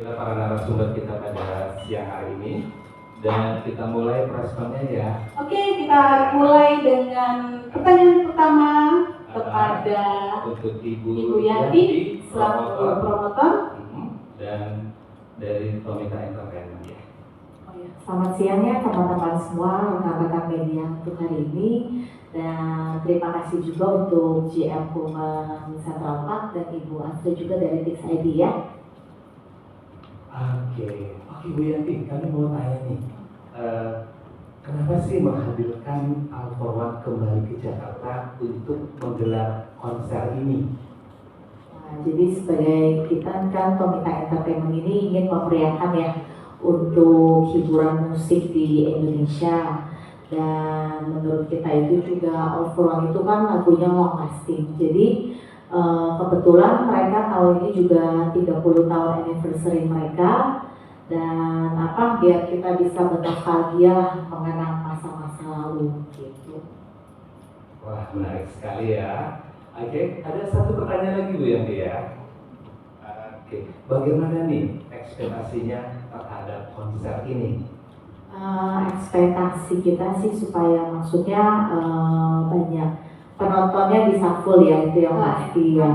Inilah para narasumber kita pada siang hari ini dan kita mulai responnya ya. Oke, kita mulai dengan pertanyaan pertama kepada untuk Ibu Yanti selaku promotor dan dari Tomita Entertainment ya. Selamat siang ya teman-teman semua, rekan-rekan media untuk hari ini. Dan terima kasih juga untuk GM Pullman Central Park dan Ibu Asri juga dari Tix ID ya. Oke, Bu Yanti, kami mau tanya nih, kenapa sih menghadirkan All For One kembali ke Jakarta untuk menggelar konser ini? Nah, jadi sebagai kita kan Tomita Entertainment ini ingin memeriahkan ya untuk hiburan musik di Indonesia. Dan menurut kita itu juga All For One itu kan lagunya long lasting. Jadi kebetulan mereka tahun ini juga 30 tahun anniversary mereka. Dan biar kita bisa bernostalgia mengenang masa-masa lalu gitu. Wah, menarik sekali ya. Oke, ada satu pertanyaan lagi Bu Yanti ya. Oke, bagaimana nih ekspektasinya terhadap konser ini? Ekspektasi kita sih supaya maksudnya banyak penontonnya bisa full ya, itu yang pasti ya.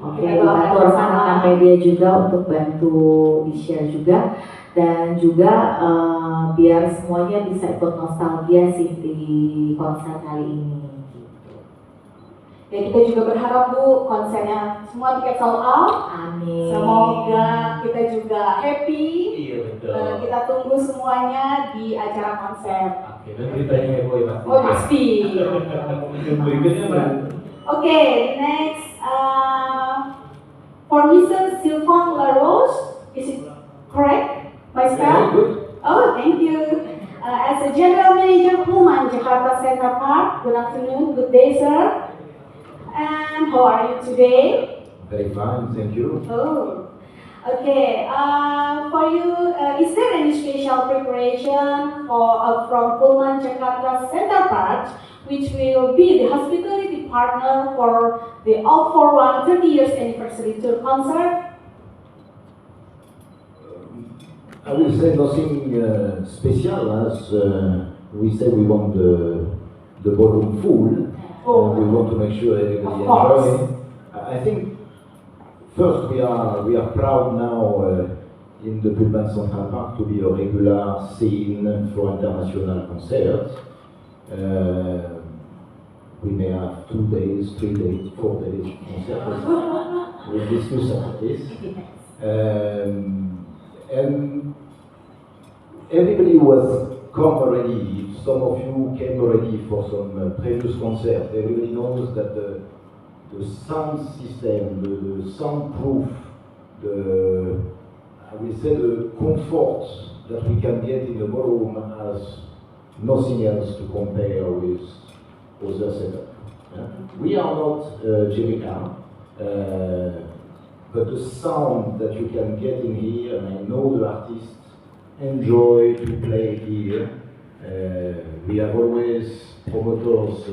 Oke, bantu rekan-rekan media juga untuk bantu di-share juga dan juga biar semuanya bisa ikut nostalgia sih di konser kali ini. Ya, kita juga berharap Bu konsernya semua tiket sold out. Amin. Semoga kita juga happy. Iya betul. Kita tunggu semuanya di acara konser. Oke, dan beritanya heboh ya pasti. Oh pasti. Berikutnya Mbak. Oke, next for Mrs. Sylvain LaRose, is it correct? My spell? Good. Oh, thank you. As a General Manager Pullman Jakarta Center Park, good afternoon, good day, sir. And how are you today? Very fine, thank you. Oh, okay. For you, is there any special preparation from Pullman Jakarta Center Park, which will be the hospitality partner for the All For One 30 years anniversary tour concert? I will say nothing special, as we say we want the ballroom full. We want to make sure everybody enjoys. I think first we are proud now in the Pullman Central Park to be a regular scene for international concerts. We may have 2 days, 3 days, 4 days concerts. We'll discuss about this. And everybody was come already. Some of you came already for some previous concerts. Everybody knows that the sound system, the soundproof, I will say the comfort that we can get in the ballroom has nothing else to compare with other setup. Yeah? We are not Jericho, but the sound that you can get in here, and I know the artists enjoy to play here. We have always promoters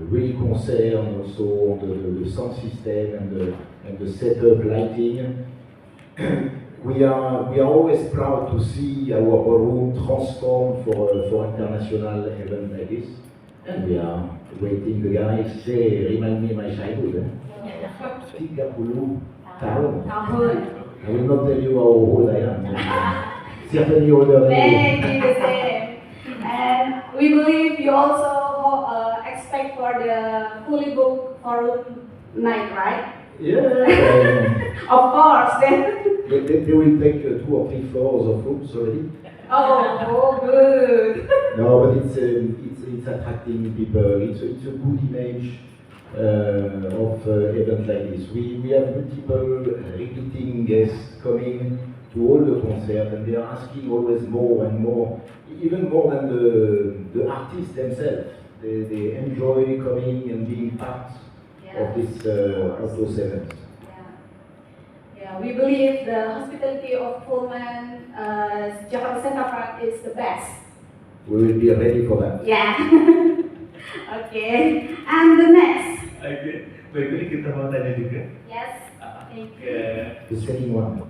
really concerned also on the sound system and the setup lighting. We are always proud to see our ballroom transform for international event like this. And we are waiting. The guys say, remind me my childhood. 30 tahun. I will not tell you how old I am. Certainly older than you. Thank you, the same. And we believe you also expect for the fully booked forum night, right? Yeah. Of course, then. They will take 2 or 3 floors of rooms already. Oh, good. No, but it's attracting people. It's a good image of event like this. We have multiple repeating guests coming to all the concerts, and they are asking always more and more, even more than the artists themselves. They enjoy coming and being part of those events. Yeah, we believe the hospitality of Pullman Jakarta Center Park is the best. We will be ready for that. Yeah. Okay. And the next. Oke, berikutnya kita mau tanya juga. Yes. The second one.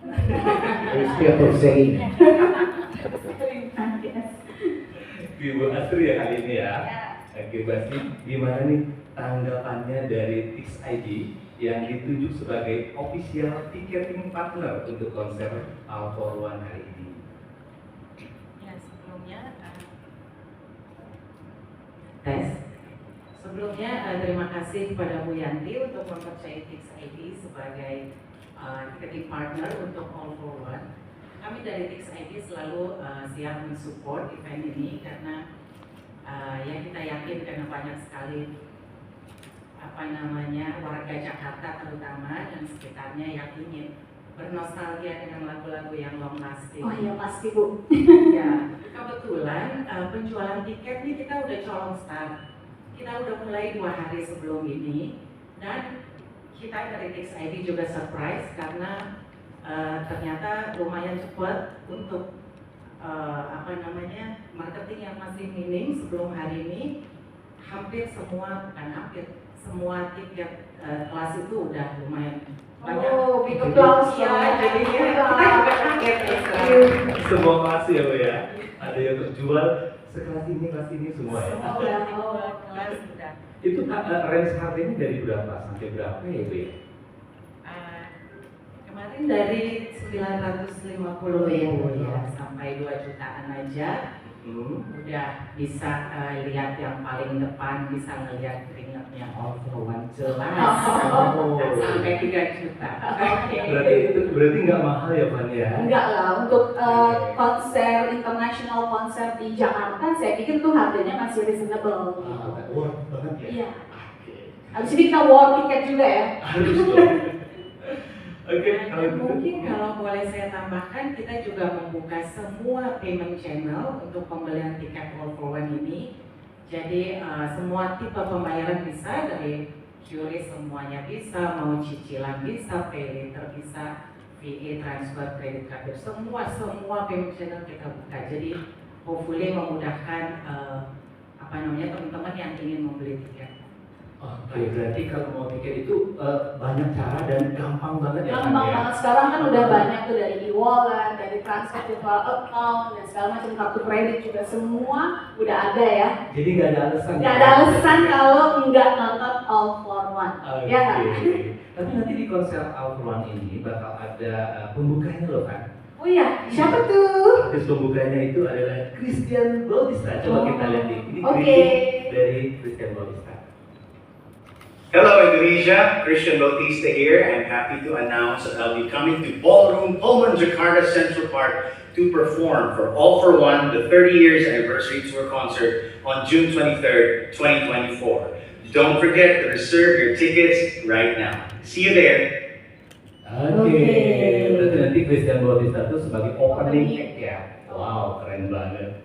Respect of saying. Ibu Astri ya kali ini ya. Oke, Bu Astri, gimana nih tanggapannya dari Tix ID yang ditunjuk sebagai official ticketing partner untuk konser All for One hari ini? Ya, sebelumnya terima kasih kepada Bu Yanti untuk mempercayai Tix ID sebagai ticketing partner untuk All for One. Kami dari Tix ID selalu siap mensupport event ini karena yang kita yakin karena banyak sekali warga Jakarta terutama dan sekitarnya yang ingin bernostalgia dengan lagu-lagu yang long lasting. Oh iya pasti Bu. Ya, kebetulan penjualan tiket ini kita udah colong start. Kita udah mulai 2 hari sebelum ini dan kita dari Tix ID juga surprise karena ternyata lumayan cepat untuk marketing yang masih minim sebelum hari ini. Hampir semua tiket kelas itu udah lumayan banyak. Oh, big applause ya, jadinya kita juga kaget ya. Semua kelas ya Bu ya. Ada yang terjual sekelas ini semua ya. Semua kelas udah. Itu range harganya dari berapa sampai berapa ya Bu ya? Kemarin dari 950.000 ya sampai 2 jutaan aja. Udah bisa lihat yang paling depan, bisa ngelihat keringatnya All for One jelas. Sampai 3 juta. Berarti nggak mahal ya Pan ya? Enggak lah, untuk konser international konser di Jakarta saya pikir tuh harganya masih reasonable. Worth banget ya? Iya. Habis ini kita war tiket juga ya. Harus dong. Oke, Mungkin kalau boleh saya tambahkan, kita juga membuka semua payment channel untuk pembelian tiket All for One ini. Jadi semua tipe pembayaran bisa, dari QRIS semuanya bisa, mau cicilan bisa, pay later bisa, VA transfer, credit card, semua payment channel kita buka. Jadi hopefully memudahkan teman-teman yang ingin membeli tiket. Oke, berarti kalau mau tiket itu banyak cara dan gampang banget ya? Gampang banget, sekarang kan udah banyak tuh dari e-wallet, dari transfer virtual account, dan segala macam kartu kredit juga semua udah ada ya. Jadi nggak ada alasan? Nggak ada alasan kalau nggak nonton All for One. Oke. Ya kan? Tapi nanti di konser All for One ini bakal ada pembukanya loh kan? Oh iya, siapa tuh? Artis pembukanya itu adalah Christian Bautista. Coba kita lihat ini Oke. greeting dari Christian Bautista. Hello Indonesia, Christian Bautista here. I'm happy to announce that I'll be coming to Ballroom Pullman Jakarta Central Park to perform for All for One, the 30 years anniversary tour concert on June 23rd, 2024. Don't forget to reserve your tickets right now. See you there. Oke, berarti nanti Christian Bautista itu sebagai opening act ya. Wow, keren banget.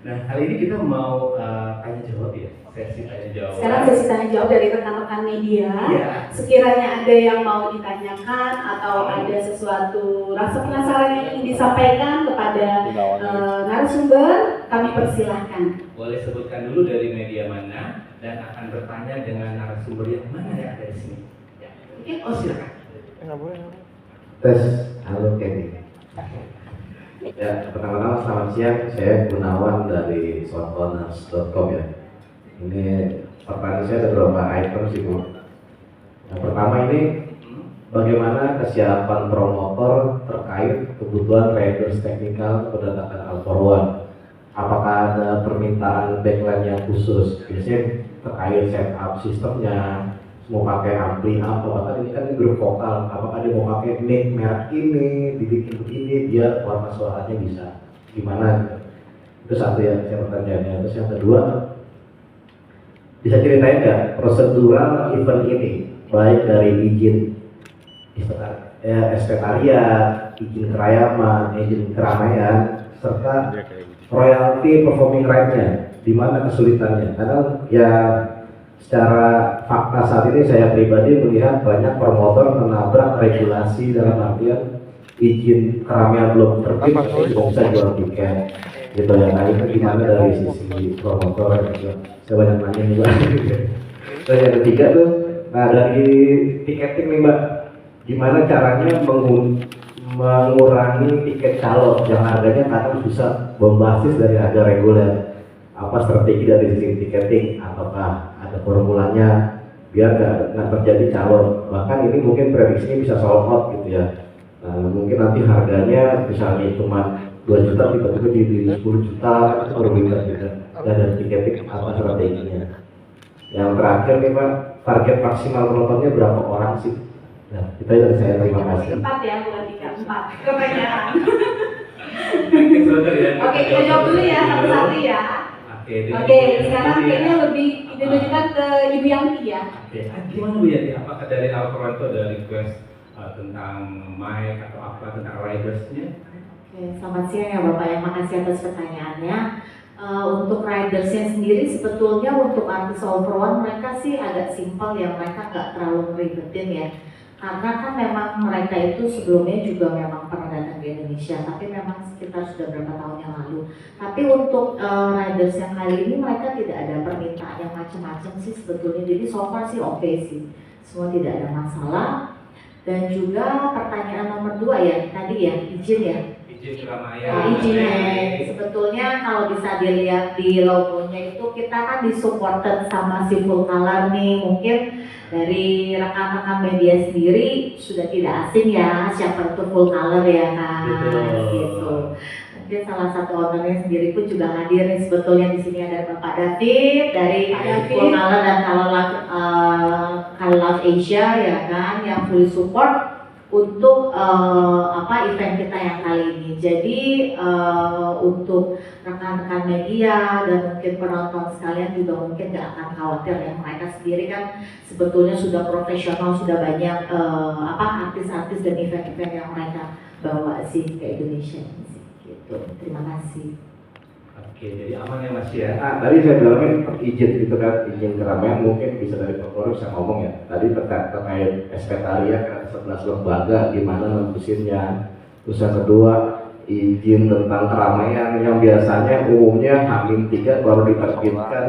Nah, kali ini kita mau tanya jawab ya, sesi tanya jawab. Sekarang sesi tanya jawab dari rekan-rekan media. Iya. Sekiranya ada yang mau ditanyakan atau ada sesuatu rasa penasaran yang ingin disampaikan kepada narasumber, kami persilahkan. Boleh sebutkan dulu dari media mana dan akan bertanya dengan narasumber yang mana yang ada di sini. Ya. Oke, oh silakan. Tes, halo Kenny. Ya, pertama-tama selamat siang, saya Gunawan dari soundcorners.com ya. Ini pertanyaan saya ada beberapa item sih Bu. Yang pertama ini, bagaimana kesiapan promotor terkait kebutuhan riders teknikal kedatangan All for One? Apakah ada permintaan backline yang khusus? Biasanya terkait setup sistemnya, mau pakai ampli apa, bahkan ini kan grup vokal, apakah dia mau pakai mic merek ini, dibikin begini biar warna suaranya bisa gimana gitu. Itu satu yang saya pertanyaannya. Terus yang kedua, bisa ceritain nggak prosedural event ini, baik dari izin sekretariat, izin kerayaman, izin keramaian, serta royalty performing right-nya, di mana kesulitannya? Karena ya secara fakta saat ini saya pribadi melihat banyak promotor menabrak regulasi dalam artian izin keramaian belum terbit tapi juga bisa jual tiket gitu ya. Nah itu gimana dari sisi promotor gitu. Saya banyak nanya juga. Terus yang ketiga tuh, nah dari tiketing nih Mbak, gimana caranya mengurangi tiket calon yang harganya kadang bisa berbasis dari harga reguler. Apa strategi dari sisi tiketing, ataukah ada formulanya biar nggak terjadi calon. Bahkan ini mungkin prediksinya bisa sold out gitu ya. Nah, mungkin nanti harganya misalnya cuma 2 juta tiba-tiba jadi 10 juta itu berbeda gitu. Dan dari tiketing apa strateginya. Yang terakhir nih Pak, target maksimal penontonnya berapa orang sih? Nah, kita dari saya terima kasih. 4 ya, bukan 3, 4. Kebanyakan. Oke, kita jawab dulu ya satu-satu ya. Oke, sekarang kayaknya lebih ditujukan ke Ibu Yangti ya. Oke, gimana Bu Yangti? Apakah dari Alpha itu ada request tentang mic atau apa tentang ridersnya? Oke, selamat siang ya Bapak ya, makasih atas pertanyaannya. Untuk ridersnya sendiri sebetulnya untuk artis All For One mereka sih agak simpel ya, mereka nggak terlalu ribetin ya. Karena kan memang mereka itu sebelumnya juga memang pernah datang di Indonesia, tapi memang sekitar sudah berapa tahun yang lalu. Tapi untuk riders yang kali ini mereka tidak ada permintaan yang macam-macam sih sebetulnya, jadi so far sih oke sih, semua tidak ada masalah. Dan juga pertanyaan nomor 2 ya, tadi ya, izin ya. Izin keramaian. Izin sebetulnya kalau bisa dilihat di logonya itu kita kan disupported sama si Full Color nih, mungkin dari rekan-rekan media sendiri sudah tidak asing ya siapa itu Full Color ya kan. Betul. Gitu. Mungkin salah satu ownernya sendiri pun juga hadir nih, sebetulnya di sini ada Bapak David dari Full Color dan Color Love Asia ya kan, yang fully support untuk event kita yang kali ini. Jadi untuk rekan-rekan media dan mungkin penonton sekalian juga mungkin nggak akan khawatir ya, mereka sendiri kan sebetulnya sudah profesional, sudah banyak artis-artis dan event-event yang mereka bawa sih ke Indonesia sih. Gitu. Terima kasih. Oke, jadi aman ya Mas ya. Tadi saya bilangin izin gitu kan, izin keramaian mungkin bisa dari Pak Polri bisa ngomong ya. Tadi terkait Espetaria kan 11 lembaga gimana nembusinnya. Terus yang kedua izin tentang keramaian yang biasanya umumnya H-3 baru diterbitkan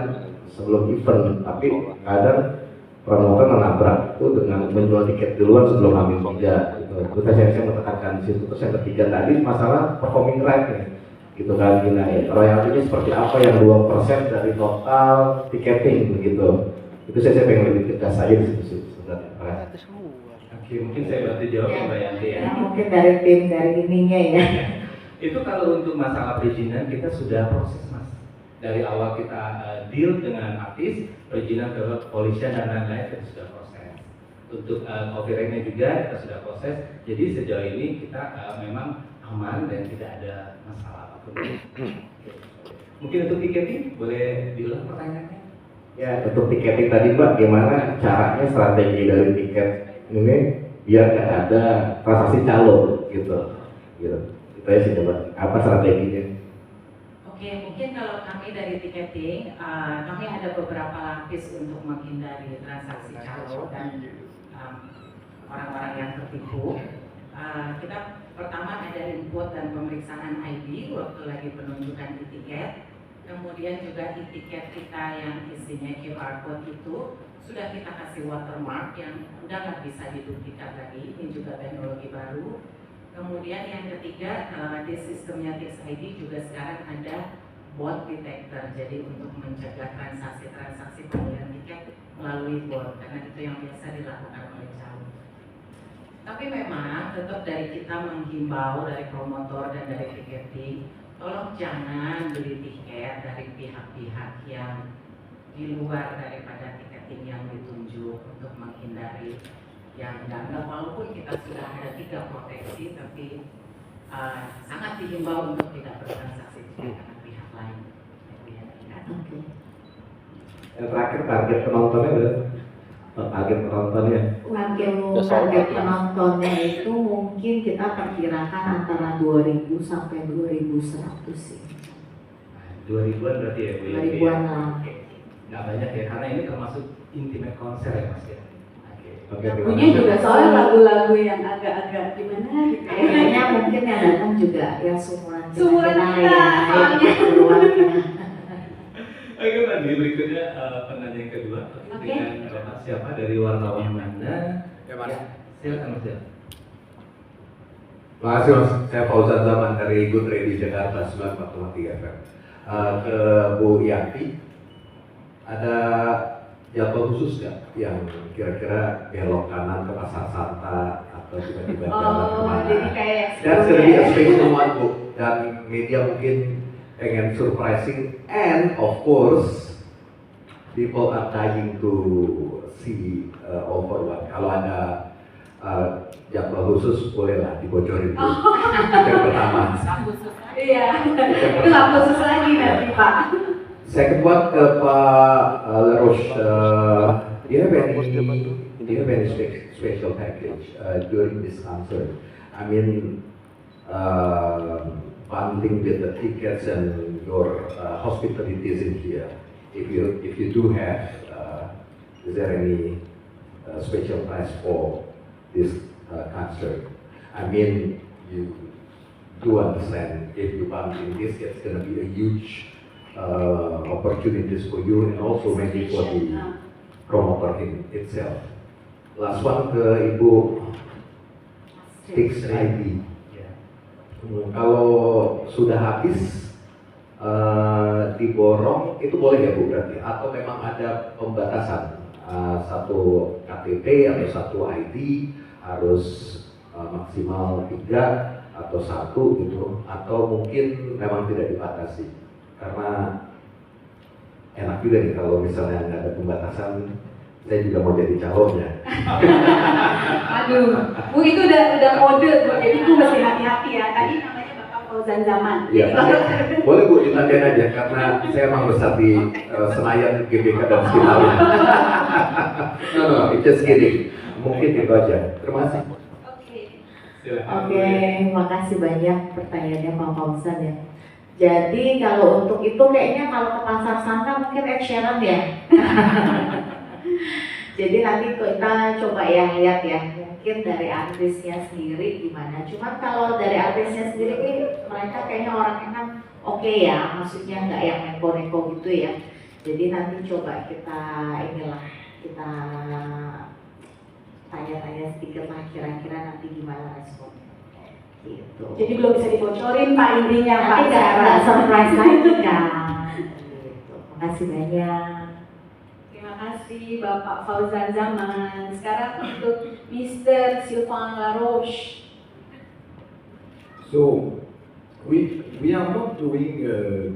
sebelum event, tapi kadang promotor menabrak itu dengan menjual tiket duluan sebelum H-3 gitu. Terus saya mau tekankan di situ. Terus yang ketiga tadi masalah performing right nih. Gitu kan, royaltinya seperti apa yang 2% dari total tiketing begitu. Itu saya pengen lebih tegas aja di situ sebenarnya. Oke, mungkin saya bantu jawab ya Mbak Yanti ya. Mungkin dari tim dari ininya ya. Itu kalau untuk masalah perizinan kita sudah proses Mas. Dari awal kita deal dengan artis, perizinan ke kepolisian dan lain-lain kita sudah proses. Untuk copyrightnya juga kita sudah proses. Jadi sejauh ini kita memang aman dan tidak ada masalah. Mungkin untuk tiketing boleh diulang pertanyaannya? Ya, untuk tiketing tadi Mbak, gimana caranya strategi dari tiket ini biar nggak ada transaksi calo gitu. Itu ya sih Mbak. Apa strateginya? Oke, mungkin kalau kami dari tiketing, kami ada beberapa lapis untuk menghindari transaksi calo dan orang-orang yang tertipu. Kita pertama ada input dan pemeriksaan ID waktu lagi penunjukan e-tiket. Kemudian juga e-tiket kita yang isinya QR code itu sudah kita kasih watermark yang udah nggak bisa diduplikat lagi. Ini juga teknologi baru. Kemudian yang ketiga di sistemnya Tix ID juga sekarang ada bot detector. Jadi untuk mencegah transaksi pembelian tiket melalui bot, karena itu yang biasa dilakukan oleh calo. Tapi memang tetap dari kita menghimbau dari promotor dan dari tiketing, tolong jangan beli tiket dari pihak-pihak yang di luar daripada tiketing yang ditunjuk untuk menghindari yang enggak, walaupun kita sudah ada 3 proteksi, tapi sangat dihimbau untuk tidak bertransaksi dengan pihak lain. Oke. Yang terakhir target penontonnya berapa? Target penontonnya? Target penontonnya itu mungkin kita perkirakan antara 2000 sampai 2100 sih. 2000-an berarti ya Bu? 2000-an lah. Nggak banyak ya, karena ini termasuk intimate konser ya Mas ya? Lagunya juga soalnya lagu-lagu yang agak-agak gimana gitu. Kayaknya mungkin yang datang juga ya sumuran kita, Oke Mbak, berikutnya penanya yang kedua dengan Bapak siapa dari wartawan mana? Ya Mas. Silakan Mas. Makasih Mas, saya Fauzan Zaman dari Good Radio Jakarta 94,3 FM. Ke Bu Yanti, ada jadwal khusus nggak yang kira-kira belok kanan ke Pasar Santa atau tiba-tiba jalan kemana? Jadi kayak That's gonna be a special one, Bu. Dan media mungkin pengen surprising, and of course people are dying to see All for One. Kalau ada jadwal khusus bolehlah dibocorin dulu. Yang pertama. Iya, itu nggak khusus lagi nanti Pak. Second one ke Pak Laroche. Do you have any special package during this concert? I mean, bundling with the tickets and your hospitalities in here. If you do have, is there any special price for this concert? I mean, you do understand if you bundle this, it's going to be a huge opportunities for you and also maybe for the promoter in itself. Last one ke Ibu Tix ID. Kalau sudah habis diborong itu boleh ya Bu berarti? Atau memang ada pembatasan satu KTP atau satu ID harus maksimal 3 atau 1 gitu, atau mungkin memang tidak dibatasi? Karena enak juga nih kalau misalnya nggak ada pembatasan, saya juga mau jadi calonnya. Aduh, Bu itu udah kode, Bu. Jadi Bu mesti hati-hati ya. Tadi namanya Bapak Fauzan Zaman. Iya, boleh Bu ditanyain aja karena saya emang besar di Senayan, GBK dan sekitarnya. No, it's just kidding. Mungkin itu aja. Terima kasih. Oke, makasih banyak pertanyaannya Pak Fauzan ya. Jadi kalau untuk itu kayaknya kalau ke Pasar Santa mungkin Ed Sheeran ya. Jadi nanti kita coba ya lihat ya, mungkin dari artisnya sendiri gimana. Cuman kalau dari artisnya sendiri mereka kayaknya orangnya kan oke ya, maksudnya nggak yang neko-neko gitu ya. Jadi nanti coba kita kita tanya-tanya sedikit lah kira-kira nanti gimana responnya. Gitu. Jadi belum bisa dibocorin Pak intinya Pak. Nanti nggak surprise lagi kan. Gitu. Makasih banyak. Terima kasih Bapak Fauzan Zaman. Sekarang untuk Mr. Sylvain Laroche. So, we are not doing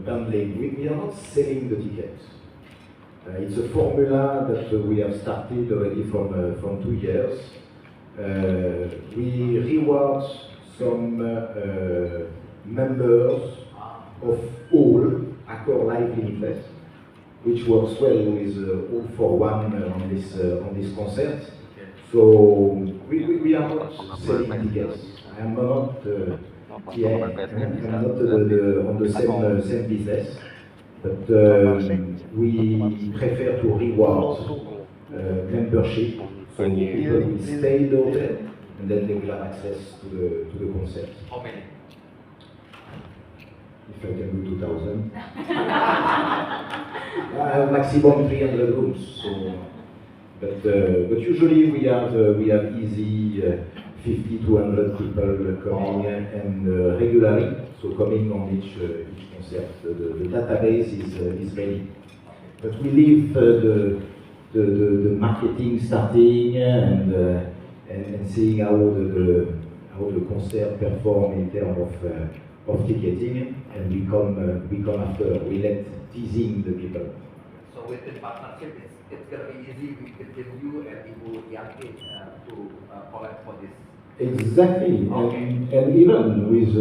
bundling, we are not selling the tickets. It's a formula that we have started already from 2 years. We reward some members of all Accor Live Limitless, which works well with All for One on this concert. So we are not selling tickets. I am not I'm not on the same business, but we prefer to reward membership, so people will stay in the hotel and then they will have access to the concert. How many? If I can do 2,000. Maximum 300 rooms. So, but usually we have easy 50 to 100 people coming and regularly. So coming on each concert. The database is ready. But we leave the marketing starting and seeing how the concert perform in terms of ticketing, and we come after. We let teasing the people. So with the partnership, it's gonna be easy between you and Ibu Yanti to collect for this. Exactly, Okay. and even with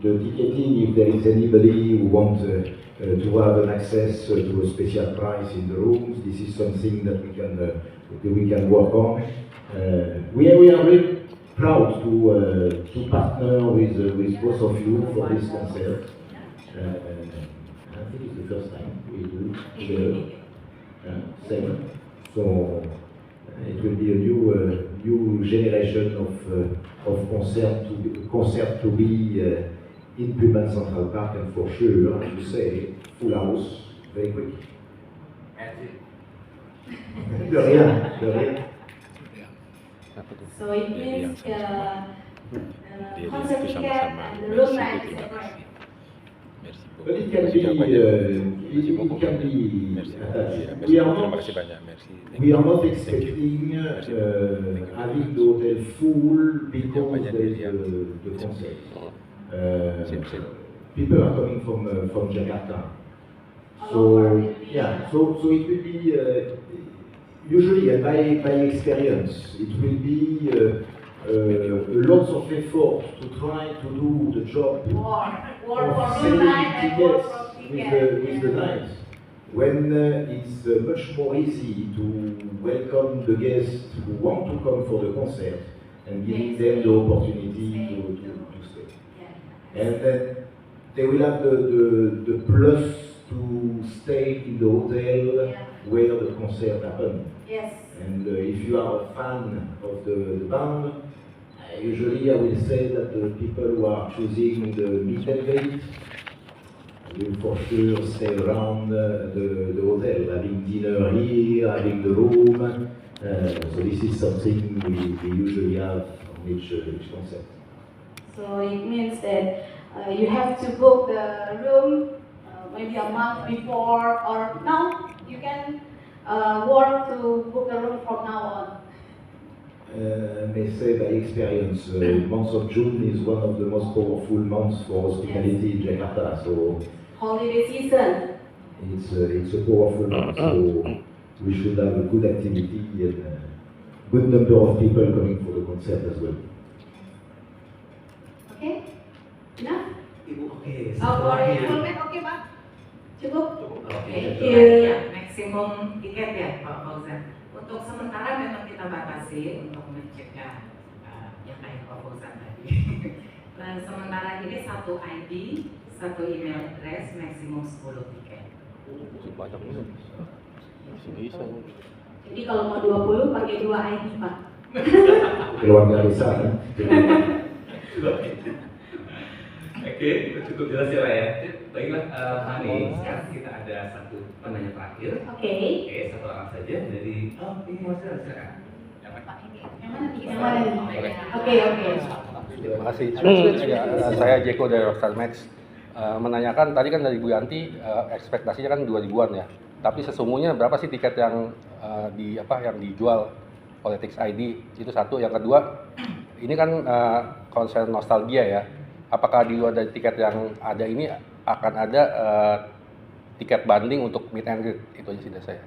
the ticketing, if there is anybody who wants to have an access to a special price in the rooms, this is something that we can work on. We are really proud to partner with both of you for this concert. I think it's the first time we do together. Same. So it will be a new generation of concert to be in Pullman Central Park, and for sure, I should say, full house very quick. De rien. So it means hadir concert itu ticket sama-sama. and the room Merci, rent, terima etc. kasih. Merci But it beaucoup. can be, Jawabannya. Merci it beaucoup. can be Merci. attached. Iya, merci. We are Terima not, kasih banyak. Merci. Thank we you. are not Thank you. expecting Merci beaucoup. having the hotel full because Jawabannya there is dia. the concert. Sip, sip. People are coming from Jakarta. So yeah, so it will be usually, and by experience, it will be lots of effort to try to do the job War for of room selling night and war tickets for with ticket. the night. When it's much more easy to welcome the guests who want to come for the concert and giving them the opportunity to stay. And then they will have the plus to stay in the hotel where the concert happened. Yes. And if you are a fan of the band, usually I will say that the people who are choosing the meet and greet will for sure stay around the hotel, having dinner here, having the room. So this is something we usually have on each concert. So it means that you have to book the room maybe a month before, or now you can work to book the room from now on. I may say by experience, month of June is one of the most powerful months for hospitality in Jakarta. So Holiday season. it's a powerful month. So we should have a good activity and a good number of people coming for the concert as well. Okay? Enough? Ibu, oke. Oh, for enrollment, okay, Pak? Cukup? Oke. Thank Itu you. ya, maksimum tiket ya Pak Fauzan. Untuk sementara memang kita batasi untuk mencegah yang kayak Pak Fauzan tadi. Dan sementara ini satu ID, satu email address, maksimum 10 tiket. Banyak banget. Masih bisa. Jadi kalau mau 20 pakai 2 ID, Pak. Keluarga besar. Oke, itu cukup jelas ya Pak ya. Baiklah, Hani, sekarang kita ada satu penanya terakhir. Oke. Oke, satu orang saja dari, ini masih ada, silakan. Yang mana nih? Oke, oke. Terima kasih. Ya, saya Jeko dari Rockstar Max. Menanyakan tadi kan dari Bu Yanti ekspektasinya kan 2000-an ya. Tapi sesungguhnya berapa sih tiket yang yang dijual oleh Tix ID? Itu satu. Yang kedua, ini kan konser nostalgia ya. Apakah di luar dari tiket yang ada ini akan ada tiket banding untuk meet and greet? Itu aja sih dari saya.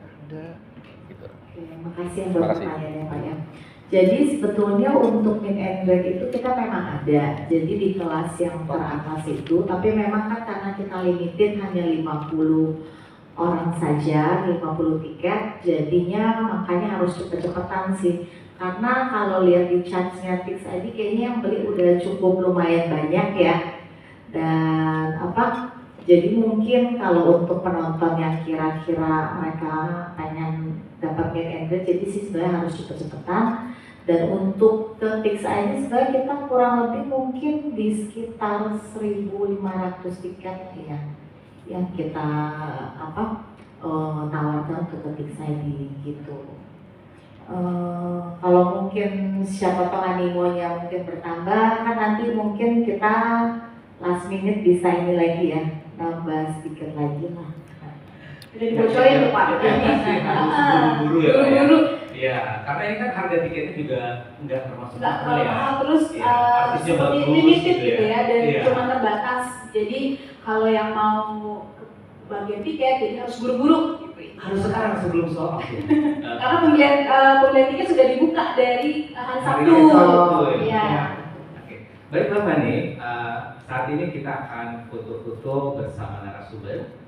Gitu. Oke, makasih Terima buat kasih. pertanyaannya Pak ya. Jadi sebetulnya untuk meet and greet itu kita memang ada. Jadi di kelas yang teratas itu, tapi memang kan karena kita limited hanya 50 orang saja, 50 tiket, jadinya makanya harus cepet-cepetan sih. Karena kalau lihat di chartsnya Tix ID kayaknya yang beli udah cukup lumayan banyak ya. Dan jadi mungkin kalau untuk penonton yang kira-kira mereka pengen dapat meet and greet, jadi sih sebenarnya harus cepet-cepetan. Dan untuk ke Tix ID sebenarnya kita kurang lebih mungkin di sekitar 1.500 tiket ya yang kita tawarkan untuk ke Tix ID gitu. Kalau mungkin siapa tahu animonya mungkin bertambah, kan nanti mungkin kita last minute bisa ini lagi ya, nambah sedikit lagi lah. Udah dibocorin tuh Pak. Buru-buru ya Pak ya? Buru-buru. Iya, karena ini kan harga tiketnya juga nggak termasuk Nggak mahal terlalu ya. mahal, terus Iya, artisnya seperti bagus limited gitu gitu ya, dan Iya. cuma terbatas. Jadi kalau yang mau bagian tiket, jadi harus buru-buru. Harus sekarang sebelum sold out ya. Karena pembelian tiket sudah dibuka dari hari Sabtu. Iya. Oke. Baik Bapak nih, saat ini kita akan foto-foto bersama narasumber.